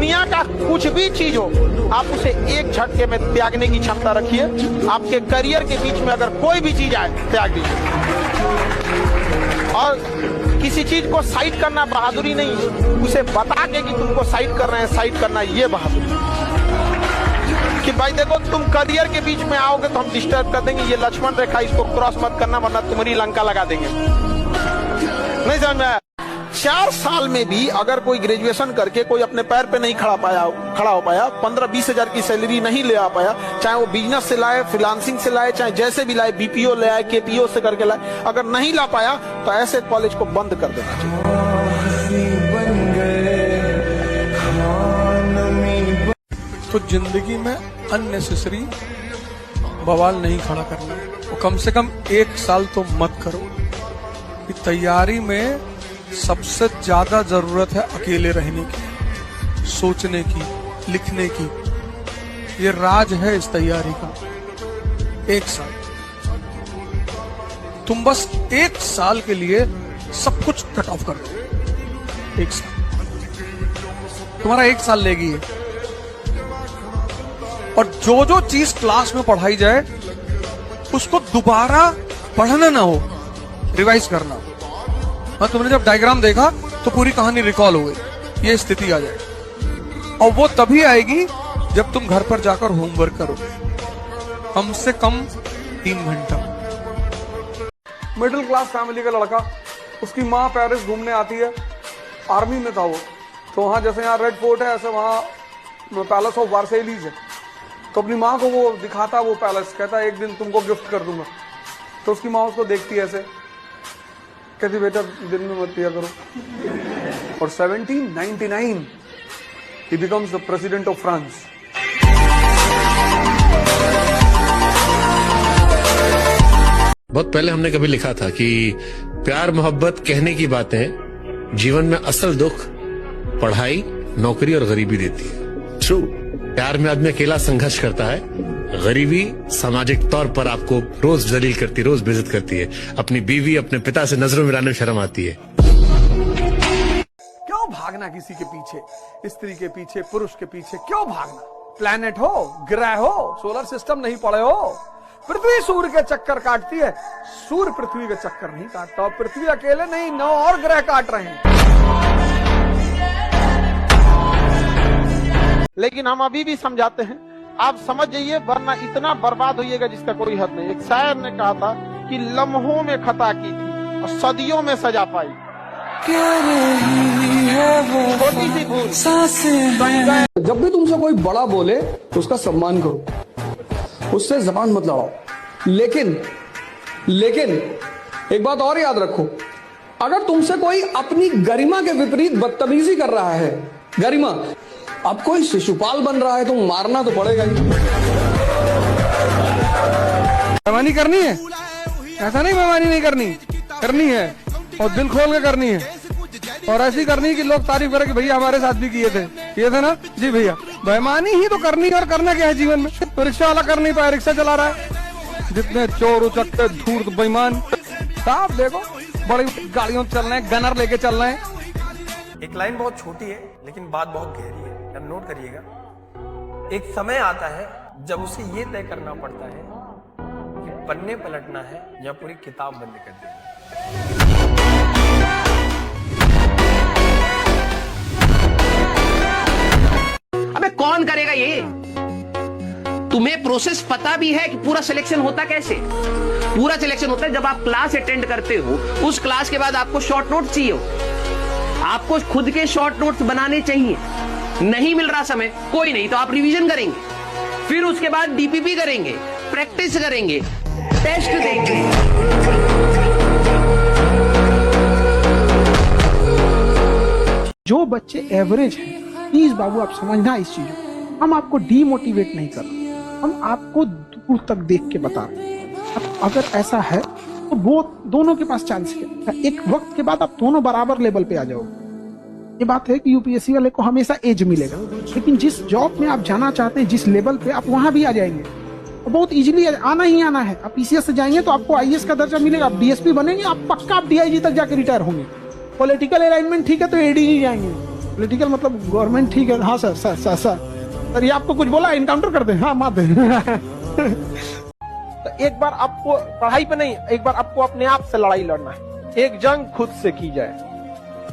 दुनिया का कुछ भी चीज हो, आप उसे एक झटके में त्यागने की क्षमता रखिए। आपके करियर के बीच में अगर कोई भी चीज आए, त्याग दीजिए। और किसी चीज को साइड करना बहादुरी नहीं, उसे बता के कि तुमको साइड करना है, साइड करना है, ये बहादुरी। कि भाई देखो, तुम करियर के बीच में आओगे तो हम डिस्टर्ब कर देंगे, ये लक्ष्मण रेखा, इसको क्रॉस मत करना वरना तुम्हारी लंका लगा देंगे। नहीं समझ में आया? 4 साल में भी अगर कोई ग्रेजुएशन करके कोई अपने पैर पे नहीं खड़ा हो पाया, 15-20 हजार की सैलरी नहीं ले आ पाया, चाहे वो बिजनेस से लाए, फ्रीलांसिंग से लाए, चाहे जैसे भी लाए, बीपीओ ले आए, केपीओ से करके लाए, अगर नहीं ला पाया तो ऐसे कॉलेज को बंद कर देना चाहिए। तो जिंदगी में अननेसेसरी बवाल नहीं खड़ा करना, वो कम से कम 1 साल तो मत करो। कि तैयारी में सबसे ज्यादा जरूरत है अकेले रहने की, सोचने की, लिखने की। ये राज है इस तैयारी का। 1 साल, तुम बस 1 साल के लिए सब कुछ कट ऑफ कर दो। 1 साल तुम्हारा 1 साल लेगी ये। और जो जो चीज क्लास में पढ़ाई जाए उसको दोबारा पढ़ना ना हो, रिवाइज करना। हाँ, तुमने जब डायग्राम देखा तो पूरी कहानी रिकॉल हो गई, ये स्थिति आ जाए। और वो तभी आएगी जब तुम घर पर जाकर होमवर्क करो, कम से कम 3 घंटा। मिडिल क्लास फैमिली का लड़का, उसकी माँ पेरिस घूमने आती है, आर्मी में था वो, तो वहां जैसे यहाँ रेड फोर्ट है ऐसे वहां पैलेस ऑफ वर्सेलिस है। तो अपनी माँ को वो दिखाता वो पैलेस, कहता है एक दिन तुमको गिफ्ट कर दूंगा। तो उसकी माँ उसको देखती है ऐसे, कहती बेटा दिन में मत पिया करो। और 1799 he becomes the president of France। बहुत पहले हमने कभी लिखा था कि प्यार मोहब्बत कहने की बातें, जीवन में असल दुख पढ़ाई, नौकरी और गरीबी देती है। ट्रू, प्यार में आदमी अकेला संघर्ष करता है, गरीबी सामाजिक तौर पर आपको रोज जलील करती है, रोज बेइज्जत करती है। अपनी बीवी, अपने पिता से नजरों में लाने में शर्म आती है। क्यों भागना किसी के पीछे, स्त्री के पीछे, पुरुष के पीछे क्यों भागना? प्लैनेट हो, ग्रह हो, सोलर सिस्टम नहीं पड़े हो। पृथ्वी सूर्य के चक्कर काटती है, सूर्य पृथ्वी के चक्कर नहीं काटता। और पृथ्वी अकेले नहीं, 9 और ग्रह काट रहे हैं। लेकिन हम अभी भी समझाते हैं, आप समझ जाइए वरना इतना बर्बाद होइएगा जिसका कोई हद नहीं। एक शायर ने कहा था कि लम्हों में खता की थी और सदियों में सजा पाई। छोटी सी भूल। जब भी तुमसे कोई बड़ा बोले तो उसका सम्मान करो, उससे जबान मत लड़ाओ। लेकिन एक बात और याद रखो, अगर तुमसे कोई अपनी गरिमा के विपरीत बदतमीजी कर रहा है, गरिमा, अब कोई शिशुपाल बन रहा है तो मारना तो पड़ेगा ही। बेईमानी करनी है, ऐसा नहीं बेईमानी नहीं करनी है और दिल खोल के करनी है। और ऐसी करनी है कि लोग तारीफ करें कि भैया हमारे साथ भी किए थे ना जी भैया। बेईमानी ही तो करनी है। और करना क्या है जीवन में? तो रिक्शा वाला कर नहीं पाया, रिक्शा चला रहा है। जितने चोर उचक्के धूर्त बेईमान, साफ देखो, बड़ी गाड़ियों चल रहे हैं, गनर लेके चल रहे हैं। एक लाइन बहुत छोटी है लेकिन बात बहुत गहरी है, अब नोट करिएगा। एक समय आता है जब उसे ये तय करना पड़ता है कि पन्ने पलटना है या पूरी किताब बंद कर देनी। अबे कौन करेगा ये? तुम्हें प्रोसेस पता भी है कि पूरा सिलेक्शन होता कैसे? पूरा सिलेक्शन होता है जब आप क्लास अटेंड करते हो, उस क्लास के बाद आपको शॉर्ट नोट चाहिए हो, आपको खुद के शॉर्ट नोट्स बनाने चाहिए। नहीं मिल रहा समय, कोई नहीं तो आप रिवीजन करेंगे, फिर उसके बाद डीपीपी करेंगे, प्रैक्टिस करेंगे, टेस्ट देंगे। जो बच्चे एवरेज हैं, प्लीज बाबू आप समझना इस चीज को। हम आपको डीमोटिवेट नहीं कर रहे, हम आपको दूर तक देख के बता रहे हैं। अगर ऐसा है तो वो दोनों के पास चांस है, एक वक्त के बाद आप दोनों बराबर लेवल पे आ जाओगे। ये बात है कि यूपीएससी वाले को हमेशा एज मिलेगा, लेकिन जिस जॉब में आप जाना चाहते हैं, जिस लेवल पे, आप वहां भी आ जाएंगे। और बहुत इजीली आना ही आना है। आप पीसीएस से जाएंगे तो आपको आईएएस का दर्जा मिलेगा, आप डीएसपी बनेंगे, आप पक्का आप डीआईजी तक जाकर रिटायर होंगे। पॉलिटिकल अलाइनमेंट ठीक है तो एडीजी जाएंगे। पॉलिटिकल मतलब गवर्नमेंट ठीक है। हाँ सर सर सर सर ये आपको कुछ बोला, इनकाउंटर कर दे। हाँ मार दे। तो एक बार आपको पढ़ाई पे नहीं, एक बार आपको अपने आप से लड़ाई लड़ना है। एक जंग खुद से की जाए।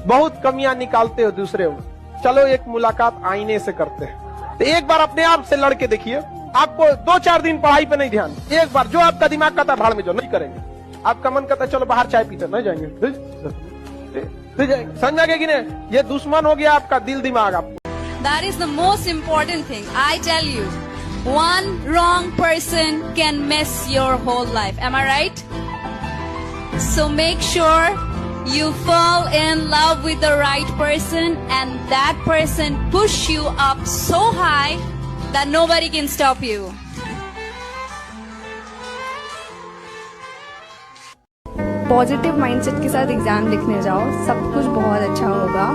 बहुत कमियां निकालते हो दूसरे में, चलो एक मुलाकात आईने से करते हैं। तो एक बार अपने आप से लड़के देखिए, आपको 2-4 दिन पढ़ाई पे नहीं ध्यान, एक बार जो आपका दिमाग कहता भाड़ में जो नहीं करेंगे। आपका मन करता चलो बाहर चाय पीते, नहीं जाएंगे, समझा कि नहीं? ये दुश्मन हो गया आपका दिल दिमाग। आपको That is the most important thing. I tell you, one wrong person can mess your whole life. Am I right? So make sure you fall in love with the right person and that person push you up so high that nobody can stop you. Positive mindset के साथ exam लिखने जाओ, सब कुछ बहुत अच्छा होगा।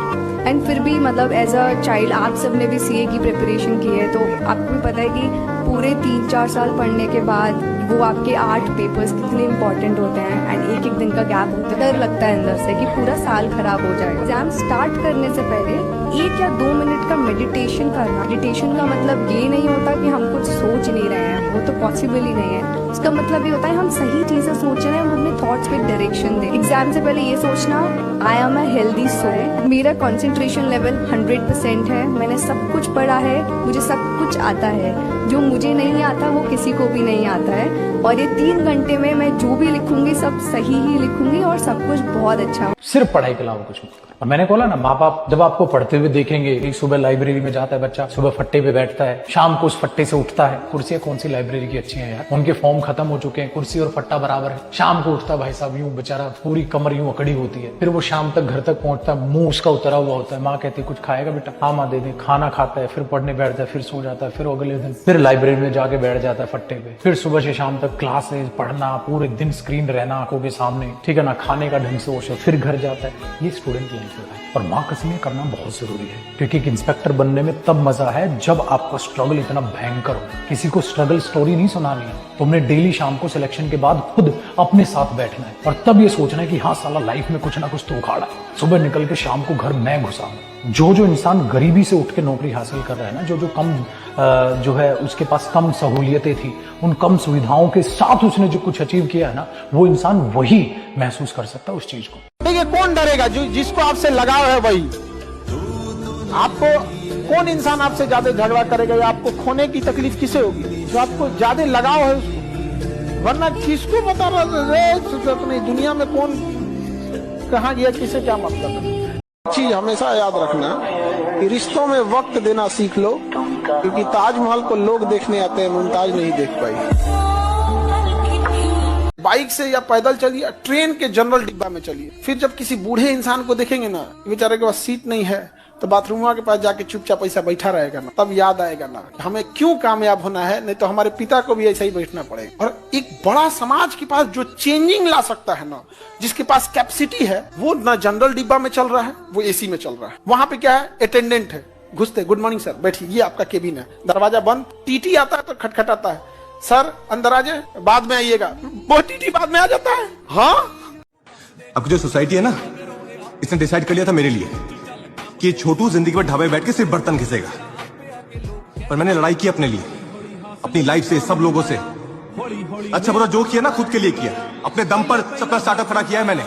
And फिर भी मतलब एज अ चाइल्ड आप सब ने भी सीए की प्रिपरेशन की है, तो आपको भी पता है कि पूरे 3-4 साल पढ़ने के बाद वो आपके 8 पेपर्स कितने इंपॉर्टेंट होते हैं एंड एक दिन का गैप होता है। डर लगता है अंदर से कि पूरा साल खराब हो जाएगा। एग्जाम स्टार्ट करने से पहले 1 या 2 मिनट का मेडिटेशन करना। मेडिटेशन का मतलब ये नहीं होता कि हम कुछ सोच नहीं रहे हैं, वो तो पॉसिबल ही नहीं है। उसका मतलब ये होता है हम सही चीजें सोच रहे हैं, हम अपने थॉट्स पे डायरेक्शन दें। एग्जाम से पहले ये सोचना, I am a healthy soul, मेरा कंसंट्रेशन लेवल 100% है, मैंने सब कुछ पढ़ा है, मुझे सब कुछ आता है, जो मुझे नहीं आता वो किसी को भी नहीं आता है, और ये 3 घंटे में मैं जो भी लिखूंगी सब सही ही लिखूंगी और सब कुछ बहुत अच्छा। सिर्फ पढ़ाई के अलावा कुछ मत करो। और मैंने बोला ना, माँ बाप जब आपको पढ़ते हुए देखेंगे कि सुबह लाइब्रेरी में जाता है बच्चा, सुबह फट्टे पे बैठता है, शाम को उस फट्टे से उठता है। कुर्सियां कौन सी लाइब्रेरी की अच्छी हैं यार, उनके फॉर्म खत्म हो चुके हैं, कुर्सी और फट्टा बराबर है। शाम को उठता है भाई साहब, यूं बेचारा पूरी कमर यूं अकड़ी होती है, फिर वो शाम तक घर तक पहुंचता है, मुंह उसका उतरा हुआ होता है। माँ कहती है कुछ खाएगा बेटा? हाँ माँ दे दे। खाना खाता है, फिर पढ़ने बैठता है, फिर सो जाता है, फिर अगले दिन फिर लाइब्रेरी में जाके बैठ जाता है फट्टे पे, फिर सुबह से शाम तक क्लासेस पढ़ना, पूरे दिन स्क्रीन रहना आंखों के सामने, ठीक है ना, खाने का ढंग से होश, फिर घर जाता है। ये स्टूडेंट लाइफ है। और माँ कसमें करना बहुत जरूरी है, क्योंकि एक इंस्पेक्टर बनने में तब मजा है जब आपका स्ट्रगल इतना भयंकर हो। किसी को स्ट्रगल स्टोरी नहीं सुनानी है, तुमने डेली शाम को सिलेक्शन के बाद खुद अपने साथ बैठना है और तब ये सोचना है कि हाँ साला लाइफ में कुछ ना कुछ तो उखाड़ा है। सुबह निकल के शाम को घर मैं घुसा। जो इंसान गरीबी से उठ के नौकरी हासिल कर रहा है ना, जो कम जो है उसके पास कम सहूलियतें थी, उन कम सुविधाओं के साथ उसने जो कुछ अचीव किया है ना, वो इंसान वही महसूस कर सकता है उस चीज को। देखिए कौन डरेगा, जो जिसको आपसे लगाव है वही। आपको कौन इंसान आपसे ज्यादा झगड़ा करेगा या आपको खोने की तकलीफ किसे होगी? जो आपको ज्यादा लगाव है उसको, वरना किसको बता रहा दुनिया में कौन कहाँ गया, किसे क्या मतलब है। चीज हमेशा याद रखना कि रिश्तों में वक्त देना सीख लो, क्योंकि ताजमहल को लोग देखने आते हैं, मुमताज नहीं देख पाई। बाइक से या पैदल चलिए, ट्रेन के जनरल डिब्बा में चलिए, फिर जब किसी बूढ़े इंसान को देखेंगे ना, बेचारे के पास सीट नहीं है, तो बाथरूम के पास जाके चुपचाप ऐसा बैठा रहेगा ना, तब याद आएगा ना हमें क्यों कामयाब होना है, नहीं तो हमारे पिता को भी ऐसा ही बैठना पड़ेगा। और एक बड़ा समाज के पास जो चेंजिंग ला सकता है ना, जिसके पास कैपेसिटी है, वो ना जनरल डिब्बा में चल रहा है, वो एसी में चल रहा है। वहां पे क्या है, अटेंडेंट है, घुसते गुड मॉर्निंग सर, बैठिए, ये आपका केबिन है, दरवाजा बंद, टीटी आता है तो खटखटाता है, सर अंदर आ जाए, बाद में आइएगा, वो टीटी बाद में आ जाता है। हाँ, आपकी जो सोसाइटी है ना, इसने डिसाइड कर लिया था मेरे लिए कि छोटू जिंदगी में ढाबे बैठ के सिर्फ बर्तन घिसेगा, पर मैंने लड़ाई की अपने लिए, अपनी लाइफ से, सब लोगों से। अच्छा बुरा जो किया ना, खुद के लिए किया, अपने दम पर सबका स्टार्टअप खड़ा किया है मैंने।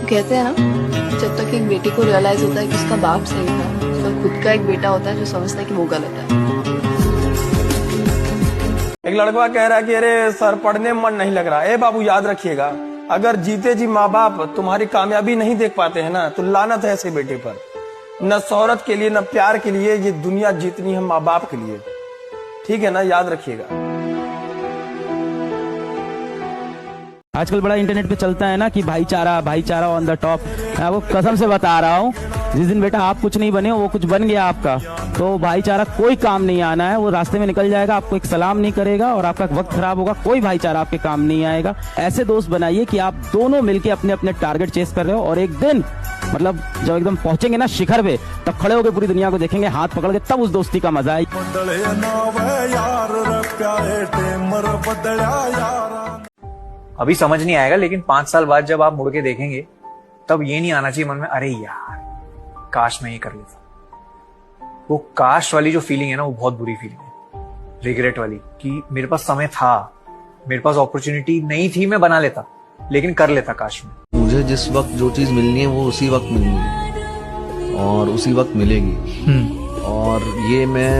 कहते हैं ना, जब तक एक बेटी को रियलाइज होता है कि उसका बाप सही था, तो खुद का एक बेटा होता है जो समझता है कि वो गलत है। एक लड़का कह रहा है कि अरे सर पढ़ने में मन नहीं लग रहा है। बाबू याद रखिएगा, अगर जीते जी माँ बाप तुम्हारी कामयाबी नहीं देख पाते हैं ना, तो लानत है ऐसे बेटे पर। न शोहरत के लिए न प्यार के लिए ये दुनिया जीतनी है माँ बाप के लिए, ठीक है ना, याद रखिएगा। आजकल बड़ा इंटरनेट पे चलता है ना कि भाईचारा भाईचारा ऑन द टॉप। मैं आपको कसम से बता रहा हूँ, जिस दिन बेटा आप कुछ नहीं बने हो, वो कुछ बन गया आपका, तो भाईचारा कोई काम नहीं आना है। वो रास्ते में निकल जाएगा, आपको एक सलाम नहीं करेगा और आपका वक्त खराब होगा। कोई भाईचारा आपके काम नहीं आएगा। ऐसे दोस्त बनाइए कि आप दोनों मिलके अपने अपने टारगेट चेस कर रहे हो, और एक दिन मतलब जब एकदम पहुंचेंगे ना शिखर पे, तब खड़े होकर पूरी दुनिया को देखेंगे हाथ पकड़ के, तब उस दोस्ती का मजा आएगा। अभी समझ नहीं आएगा, लेकिन 5 साल बाद जब आप मुड़ के देखेंगे तब ये नहीं आना चाहिए मन में, अरे यार काश मैं ये कर लेता। वो काश वाली जो फीलिंग है ना, वो बहुत बुरी फीलिंग है, रिग्रेट वाली, कि मेरे पास समय था, मेरे पास अपॉर्चुनिटी नहीं थी, मैं बना लेता, लेकिन कर लेता काश में। मुझे जिस वक्त जो चीज मिलनी है वो उसी वक्त मिलनी है और उसी वक्त मिलेगी, और ये मैं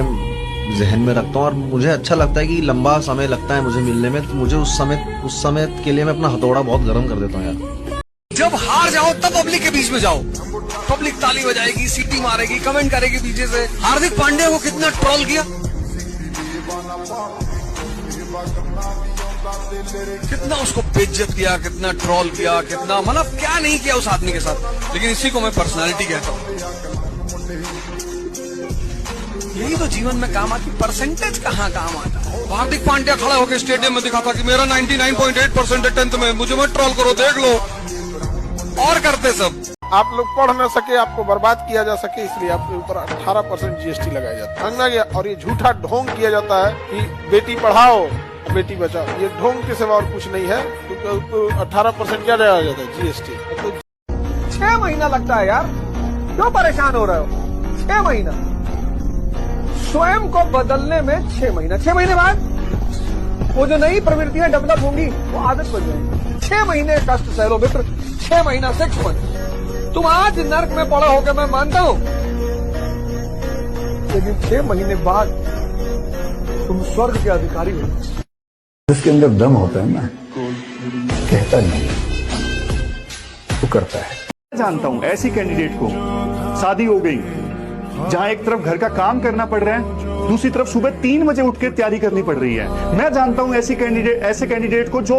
जहन में रखता हूँ। और मुझे अच्छा लगता है कि लंबा समय लगता है मुझे मिलने में, तो मुझे उस समय के लिए मैं अपना हथौड़ा बहुत गर्म कर देता हूँ यार। जब हार जाओ तब पब्लिक के बीच में जाओ, पब्लिक ताली बजाएगी, सीटी मारेगी, कमेंट करेगी पीछे से। हार्दिक पांड्या को कितना ट्रोल किया, कितना उसको बेइज्जत किया, कितना ट्रोल किया, कितना मतलब क्या नहीं किया उस आदमी के साथ। लेकिन इसी को मैं पर्सनालिटी कहता हूँ। यही तो जीवन में काम आती, परसेंटेज कहाँ काम आता है। हार्दिक पांड्या खड़ा होकर स्टेडियम में दिखा था कि मेरा 99.8% है 10th में, मुझे मत ट्रोल करो, देख लो, और करते सब। आप लोग पढ़ न सके, आपको बर्बाद किया जा सके, इसलिए आपके ऊपर 18% GST लगाया जाता है। समझा गया? और ये झूठा ढोंग किया जाता है कि बेटी पढ़ाओ बेटी बचाओ, ये ढोंग के सिवा और कुछ नहीं है, क्योंकि 18% क्या लगाया जाता है GST। 6 महीना लगता है यार, क्यों परेशान हो रहे हो? 6 महीना स्वयं को बदलने में 6 महीना। 6 महीने बाद वो जो नई प्रवृत्तियां डेवलप होंगी वो आदत बन जाएगी। 6 महीने कष्ट सह लो मित्र, 6 महीना 6 मंथ। तुम आज नर्क में पड़े होकर मैं मानता हूं, लेकिन 6 महीने बाद तुम स्वर्ग के अधिकारी हो। जिसके अंदर दम होता है ना, कहता नहीं, वो करता है। जानता हूं ऐसी कैंडिडेट को शादी हो गई, जहां एक तरफ घर का काम करना पड़ रहा है, दूसरी तरफ सुबह 3 बजे उठ के तैयारी करनी पड़ रही है। मैं जानता हूं ऐसे कैंडिडेट को जो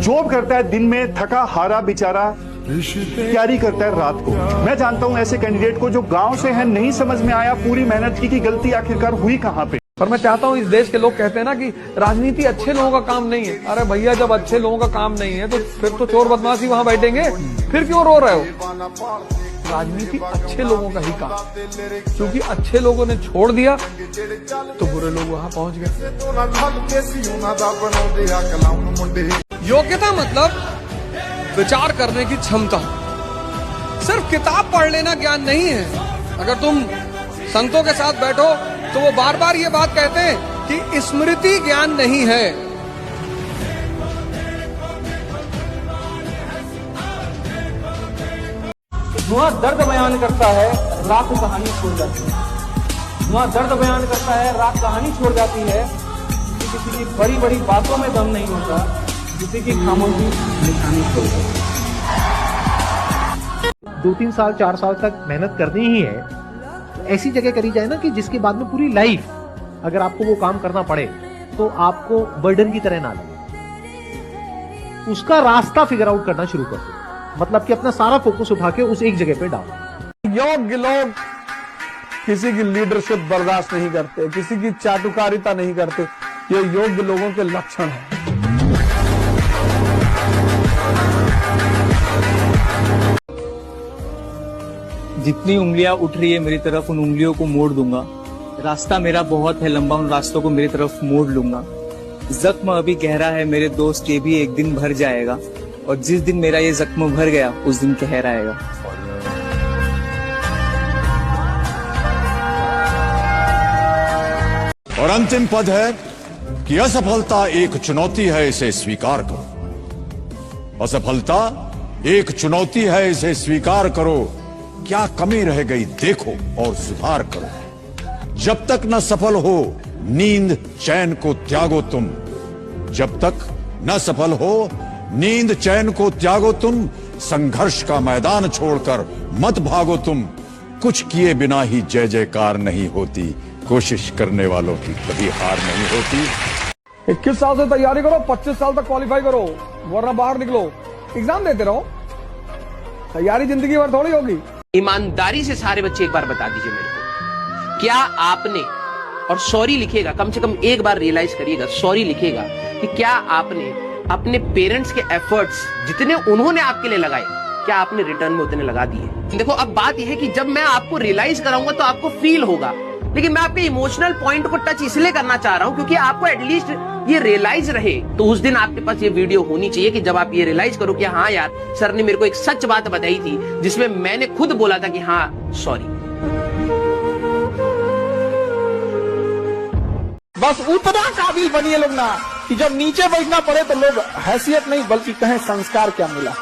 जॉब करता है दिन में, थका हारा बेचारा तैयारी करता है रात को। मैं जानता हूं ऐसे कैंडिडेट को जो गांव से है, नहीं समझ में आया पूरी मेहनत की गलती आखिरकार हुई कहां पे। पर मैं चाहता हूं, इस देश के लोग कहते हैं ना कि राजनीति अच्छे लोगों का काम नहीं है। अरे भैया, जब अच्छे लोगों का काम नहीं है तो फिर तो चोर बदमाशी वहां बैठेंगे, फिर क्यों रो रहे हो? राजनीति अच्छे लोगों का ही काम, क्योंकि अच्छे लोगों ने छोड़ दिया तो बुरे लोग वहां पहुंच गए। योग्यता मतलब विचार करने की क्षमता। सिर्फ किताब पढ़ लेना ज्ञान नहीं है। अगर तुम संतों के साथ बैठो तो वो बार बार ये बात कहते हैं कि स्मृति ज्ञान नहीं है। धुआं दर्द बयान करता है, राख कहानी छोड़ जाती है। धुआं दर्द बयान करता है, राख कहानी छोड़ जाती है। किसी की बड़ी बड़ी बातों में दम नहीं होता, किसी की खामोशी निशानी छोड़ जाती है। 2-3 साल 4 साल तक मेहनत करनी ही है, तो ऐसी जगह करी जाए ना कि जिसके बाद में पूरी लाइफ अगर आपको वो काम करना पड़े तो आपको बर्डन की तरह ना लगे। उसका रास्ता फिगर आउट करना शुरू कर दो, मतलब कि अपना सारा फोकस उठा के उस एक जगह पे डालो। योग्य लोग किसी की लीडरशिप बर्दाश्त नहीं करते, किसी की चाटुकारिता नहीं करते। ये योग्य लोगों के लक्षण है। जितनी उंगलियां उठ रही है मेरी तरफ, उन उंगलियों को मोड़ दूंगा। रास्ता मेरा बहुत है लंबा, उन रास्तों को मेरी तरफ मोड़ लूंगा। जख्म अभी गहरा है मेरे दोस्त, ये भी एक दिन भर जाएगा, और जिस दिन मेरा ये जख्म भर गया उस दिन कहर आएगा। और अंतिम पद है कि असफलता एक चुनौती है, इसे स्वीकार करो। असफलता एक चुनौती है, इसे स्वीकार करो। क्या कमी रह गई देखो और सुधार करो। जब तक न सफल हो नींद चैन को त्यागो तुम। जब तक न सफल हो नींद चैन को त्यागो तुम। संघर्ष का मैदान छोड़कर मत भागो तुम। कुछ किए बिना ही जय जयकार नहीं होती। कोशिश करने वालों की कभी हार नहीं होती। 21 साल से तैयारी करो, 25 साल तक क्वालिफाई करो, वरना बाहर निकलो, एग्जाम देते रहो। तैयारी जिंदगी भर थोड़ी होगी। ईमानदारी से सारे बच्चे एक बार बता दीजिए मेरे को, क्या आपने, और सॉरी लिखेगा, कम से कम एक बार रियलाइज करिएगा, सॉरी लिखेगा कि क्या आपने अपने पेरेंट्स के एफर्ट्स जितने उन्होंने आपके लिए लगाए, क्या आपने रिटर्न में उतने लगा दिए। देखो अब बात यह है कि जब मैं आपको रियलाइज कराऊंगा तो आपको फील होगा लेकिन मैं आपके इमोशनल पॉइंट को टच इसलिए करना चाह रहा हूं क्योंकि आपको एटलीस्ट ये रियलाइज रहे। तो उस दिन आपके पास ये वीडियो होनी चाहिए कि जब आप ये रियलाइज करो कि हाँ यार, सर ने मेरे को एक सच बात बताई थी जिसमें मैंने खुद बोला था कि हाँ सॉरी। बस उतना काबिल बनिए लोग ना कि जब नीचे बैठना पड़े तो लोग हैसियत नहीं बल्कि कहें संस्कार क्या मिला।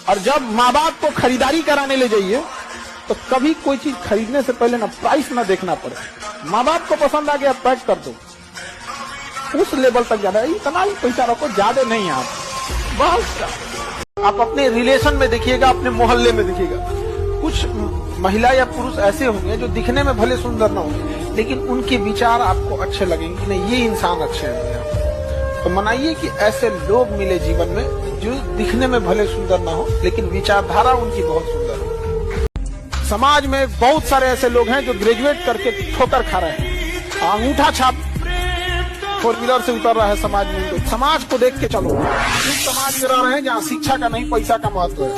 और जब माँ बाप को खरीदारी कराने ले जाइए तो कभी कोई चीज खरीदने से पहले ना प्राइस ना देखना पड़े। माँ बाप को पसंद आ गया पैक कर दो, उस लेवल तक जाना। इतना ही पैसा रखो, ज्यादा नहीं। आप बस आप अपने रिलेशन में देखिएगा, अपने मोहल्ले में देखिएगा, कुछ महिला या पुरुष ऐसे होंगे जो दिखने में भले सुंदर ना होंगे लेकिन उनके विचार आपको अच्छे लगेंगे, नहीं ये इंसान अच्छे हैं। तो मनाइए कि ऐसे लोग मिले जीवन में जो दिखने में भले सुंदर ना हो लेकिन विचारधारा उनकी बहुत सुंदर हो। समाज में बहुत सारे ऐसे लोग हैं जो ग्रेजुएट करके ठोकर खा रहे हैं, अंगूठा छाप 4 व्हीलर से उतर रहा है समाज में। समाज को देख के चलो। इस समाज में रह रहे हैं जहाँ शिक्षा का नहीं पैसा का महत्व है।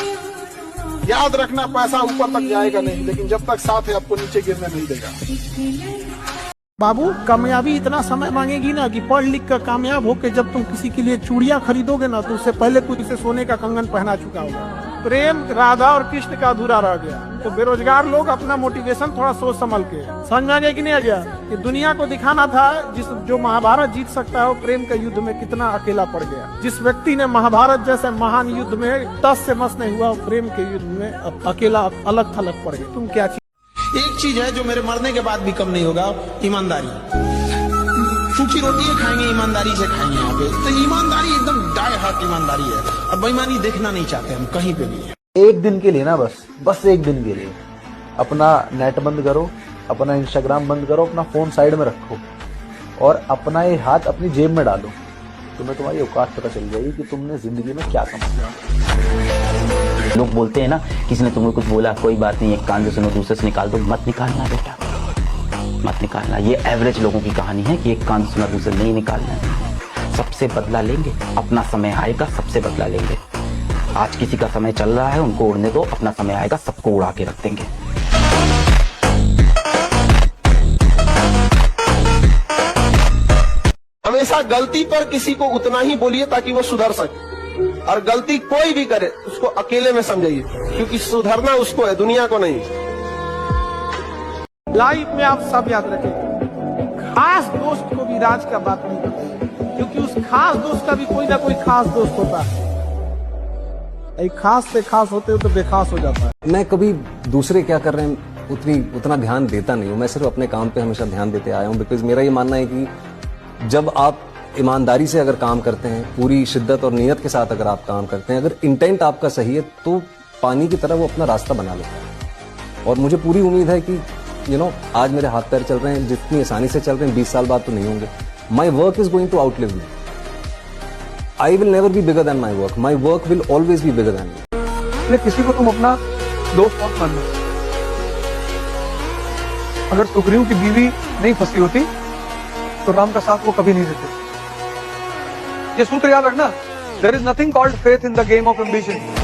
याद रखना, पैसा ऊपर तक जाएगा नहीं लेकिन जब तक साथ है आपको नीचे गिरने नहीं देगा। बाबू, कामयाबी इतना समय मांगेगी ना कि पढ़ लिख कर कामयाब होकर जब तुम किसी के लिए चूड़ियां खरीदोगे ना तो उससे पहले कुछ इसे सोने का कंगन पहना चुका होगा। प्रेम राधा और कृष्ण का अधूरा रह गया। तो बेरोजगार लोग अपना मोटिवेशन थोड़ा सोच संभल के, समझ में आ गया कि नहीं आ गया कि दुनिया को दिखाना था जो महाभारत जीत सकता है वो प्रेम के युद्ध में कितना अकेला पड़ गया। जिस व्यक्ति ने महाभारत जैसे महान युद्ध में 10 से मस नहीं हुआ, प्रेम के युद्ध में अकेला अलग थलग पड़ गया। तुम क्या एक चीज है जो मेरे मरने के बाद भी कम नहीं होगा, ईमानदारी। सूखी रोटी खाएंगे, ईमानदारी से खाएंगे। यहाँ पे तो ईमानदारी एकदम डाई हार्ट ईमानदारी है। अब बेईमानी देखना नहीं चाहते हम कहीं पे भी। एक दिन के लिए ना, बस एक दिन के लिए अपना नेट बंद करो, अपना इंस्टाग्राम बंद करो, अपना फोन साइड में रखो और अपना ये हाथ अपनी जेब में डालो। तुम्हें तुम्हारी औकात पता चल जाएगी कि तुमने जिंदगी में क्या कमाया। लोग बोलते हैं ना, किसी ने तुम्हें कुछ बोला, कोई बात नहीं, एक कान से सुनो दूसरे से निकाल दो। मत निकालना बेटा, मत निकालना। ये एवरेज लोगों की कहानी है कि एक कान से सुना दूसरे नहीं निकालना है। सबसे बदला लेंगे, अपना समय आएगा, सबसे बदला लेंगे। आज किसी का समय चल रहा है, उनको उड़ने दो, अपना समय आएगा, सबको उड़ा के रख देंगे। हमेशा गलती पर किसी को उतना ही बोलिए ताकि वो सुधर सके, और गलती कोई भी करे उसको अकेले में समझिए क्योंकि सुधरना उसको है, दुनिया को नहीं। लाइफ में आप सब याद रखें, खास दोस्त को भी राज का बात नहीं करते क्योंकि उस खास दोस्त का भी कोई ना कोई खास दोस्त होता है। एक खास से खास होते हो तो बेखास हो जाता है। मैं कभी दूसरे क्या कर रहे हैं उतना ध्यान देता नहीं हूँ। मैं सिर्फ अपने काम पे हमेशा ध्यान देते आया हूँ। बिकॉज मेरा ये मानना है कि जब आप ईमानदारी से अगर काम करते हैं, पूरी शिद्दत और नियत के साथ अगर आप काम करते हैं, अगर इंटेंट आपका सही है तो पानी की तरह वो अपना रास्ता बना लेता है। और मुझे पूरी उम्मीद है कि आज मेरे हाथ पैर चल रहे हैं, जितनी आसानी से चल रहे हैं, 20 साल बाद तो नहीं होंगे। My work is going to outlive me. I will never be bigger than my work. My work will always be bigger than me. किसी को तुम अपना दोस्त मत मानना। अगर सुग्रीव की बीवी नहीं फंसी होती तो राम का साथ वो कभी नहीं देते। ये सूत्र याद रखना, there is nothing called faith in the game of ambition.